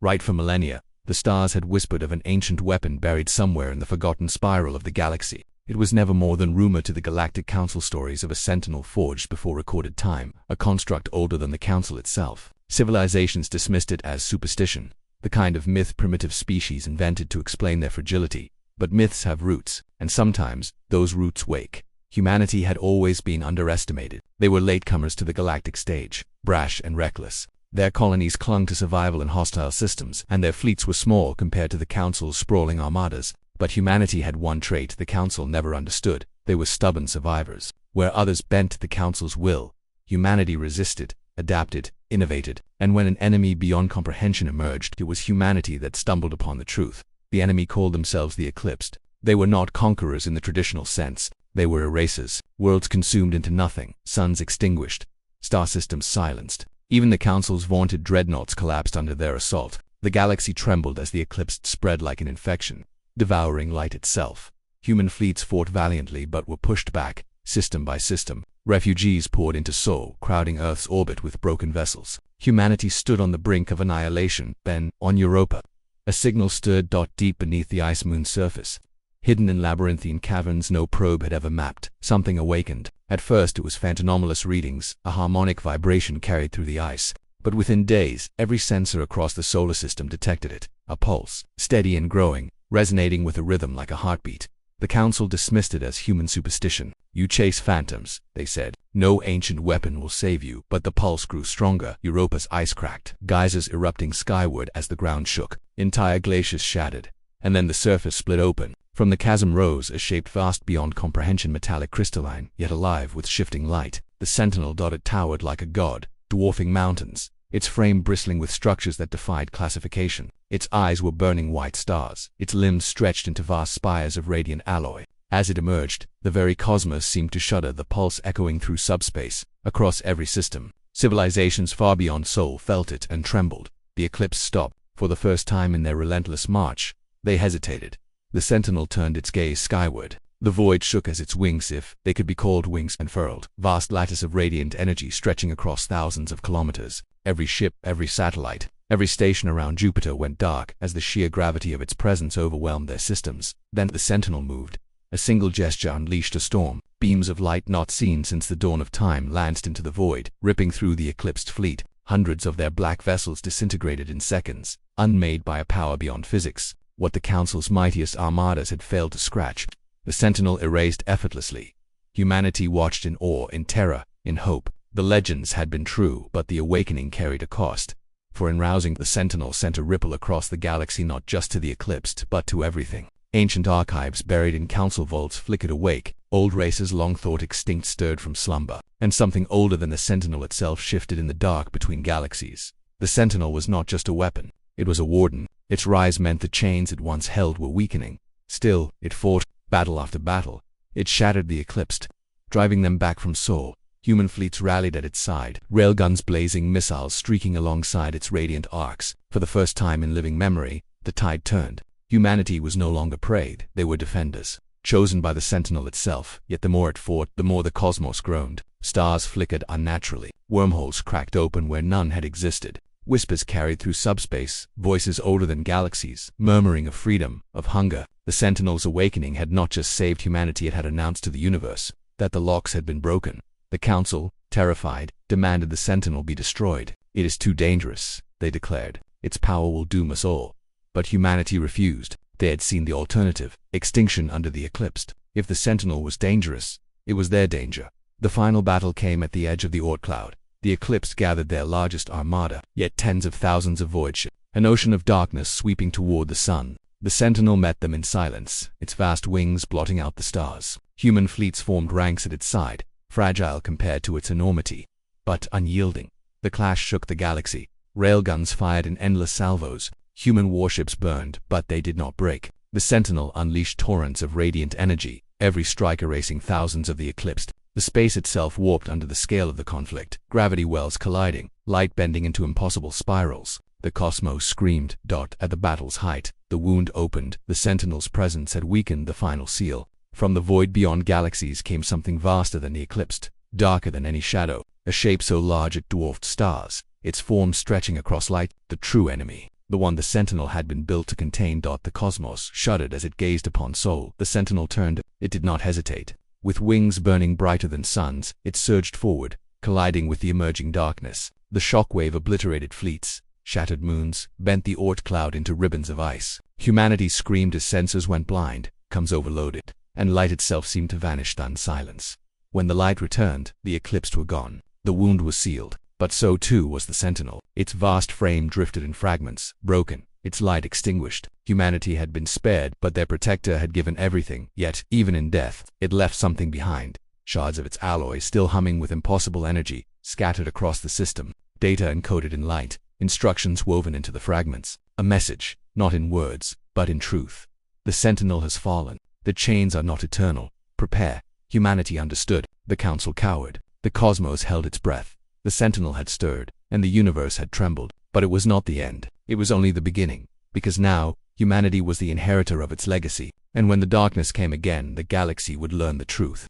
Right for millennia, the stars had whispered of an ancient weapon buried somewhere in the forgotten spiral of the galaxy. It was never more than rumor to the Galactic Council, stories of a Sentinel forged before recorded time, a construct older than the Council itself. Civilizations dismissed it as superstition, the kind of myth primitive species invented to explain their fragility. But myths have roots, and sometimes those roots wake. Humanity had always been underestimated. They were latecomers to the galactic stage, brash and reckless. Their colonies clung to survival in hostile systems, and their fleets were small compared to the Council's sprawling armadas. But humanity had one trait the Council never understood. They were stubborn survivors. Where others bent to the Council's will, humanity resisted, adapted, innovated. And when an enemy beyond comprehension emerged, it was humanity that stumbled upon the truth. The enemy called themselves the Eclipsed. They were not conquerors in the traditional sense. They were erasers. Worlds consumed into nothing, suns extinguished, star systems silenced. Even the Council's vaunted dreadnoughts collapsed under their assault. The galaxy trembled as the Eclipsed spread like an infection, devouring light itself. Human fleets fought valiantly but were pushed back, system by system. Refugees poured into Sol, crowding Earth's orbit with broken vessels. Humanity stood on the brink of annihilation. Then, on Europa, a signal stirred deep beneath the ice moon's surface. Hidden in labyrinthine caverns no probe had ever mapped, something awakened. At first it was phantom-anomalous readings, a harmonic vibration carried through the ice. But within days, every sensor across the solar system detected it. A pulse, steady and growing, resonating with a rhythm like a heartbeat. The Council dismissed it as human superstition. You chase phantoms, they said. No ancient weapon will save you. But the pulse grew stronger. Europa's ice cracked, geysers erupting skyward as the ground shook. Entire glaciers shattered. And then the surface split open. From the chasm rose a shape vast beyond comprehension, metallic, crystalline, yet alive with shifting light. The Sentinel towered like a god, dwarfing mountains, its frame bristling with structures that defied classification. Its eyes were burning white stars, its limbs stretched into vast spires of radiant alloy. As it emerged, the very cosmos seemed to shudder, the pulse echoing through subspace, across every system. Civilizations far beyond Sol felt it and trembled. The eclipse stopped. For the first time in their relentless march, they hesitated. The Sentinel turned its gaze skyward. The void shook as its wings, if they could be called wings, unfurled. Vast lattice of radiant energy stretching across thousands of kilometers. Every ship, every satellite, every station around Jupiter went dark as the sheer gravity of its presence overwhelmed their systems. Then the Sentinel moved. A single gesture unleashed a storm. Beams of light not seen since the dawn of time lanced into the void, ripping through the eclipsed fleet. Hundreds of their black vessels disintegrated in seconds, unmade by a power beyond physics. What the Council's mightiest armadas had failed to scratch, the Sentinel erased effortlessly. Humanity watched in awe, in terror, in hope. The legends had been true, but the awakening carried a cost. For in rousing, the Sentinel sent a ripple across the galaxy, not just to the Eclipsed, but to everything. Ancient archives buried in Council vaults flickered awake. Old races long thought extinct stirred from slumber. And something older than the Sentinel itself shifted in the dark between galaxies. The Sentinel was not just a weapon. It was a warden. Its rise meant the chains it once held were weakening. Still, it fought, battle after battle. It shattered the Eclipsed, driving them back from Sol. Human fleets rallied at its side, railguns blazing, missiles streaking alongside its radiant arcs. For the first time in living memory, the tide turned. Humanity was no longer prey, they were defenders, chosen by the Sentinel itself. Yet the more it fought, the more the cosmos groaned. Stars flickered unnaturally. Wormholes cracked open where none had existed. Whispers carried through subspace, voices older than galaxies, murmuring of freedom, of hunger. The Sentinel's awakening had not just saved humanity, it had announced to the universe that the locks had been broken. The Council, terrified, demanded the Sentinel be destroyed. It is too dangerous, they declared. Its power will doom us all. But humanity refused. They had seen the alternative, extinction under the Eclipsed. If the Sentinel was dangerous, it was their danger. The final battle came at the edge of the Oort cloud. The Eclipsed gathered their largest armada, yet tens of thousands of void ships, an ocean of darkness sweeping toward the sun. The Sentinel met them in silence, its vast wings blotting out the stars. Human fleets formed ranks at its side, fragile compared to its enormity, but unyielding. The clash shook the galaxy. Railguns fired in endless salvos. Human warships burned, but they did not break. The Sentinel unleashed torrents of radiant energy, every strike erasing thousands of the Eclipsed. The space itself warped under the scale of the conflict, gravity wells colliding, light bending into impossible spirals. The cosmos screamed, at the battle's height. The wound opened. The Sentinel's presence had weakened the final seal. From the void beyond galaxies came something vaster than the Eclipsed, darker than any shadow, a shape so large it dwarfed stars, its form stretching across light, the true enemy. the one the Sentinel had been built to contain. The cosmos shuddered as it gazed upon Sol. The Sentinel turned. It did not hesitate. With wings burning brighter than suns, it surged forward, colliding with the emerging darkness. The shockwave obliterated fleets, shattered moons, bent the Oort cloud into ribbons of ice. Humanity screamed as sensors went blind, comms overloaded, and light itself seemed to vanish in silence. When the light returned, the eclipsed were gone. The wound was sealed, but so too was the Sentinel. Its vast frame drifted in fragments, broken, its light extinguished. Humanity had been spared, but their protector had given everything. Yet, even in death, it left something behind. Shards of its alloy still humming with impossible energy, scattered across the system. Data encoded in light, instructions woven into the fragments. A message, not in words, but in truth. The Sentinel has fallen. The chains are not eternal. Prepare. Humanity understood. The Council cowered. The cosmos held its breath. The Sentinel had stirred, and the universe had trembled. But it was not the end. It was only the beginning. Because now, humanity was the inheritor of its legacy. And when the darkness came again, the galaxy would learn the truth.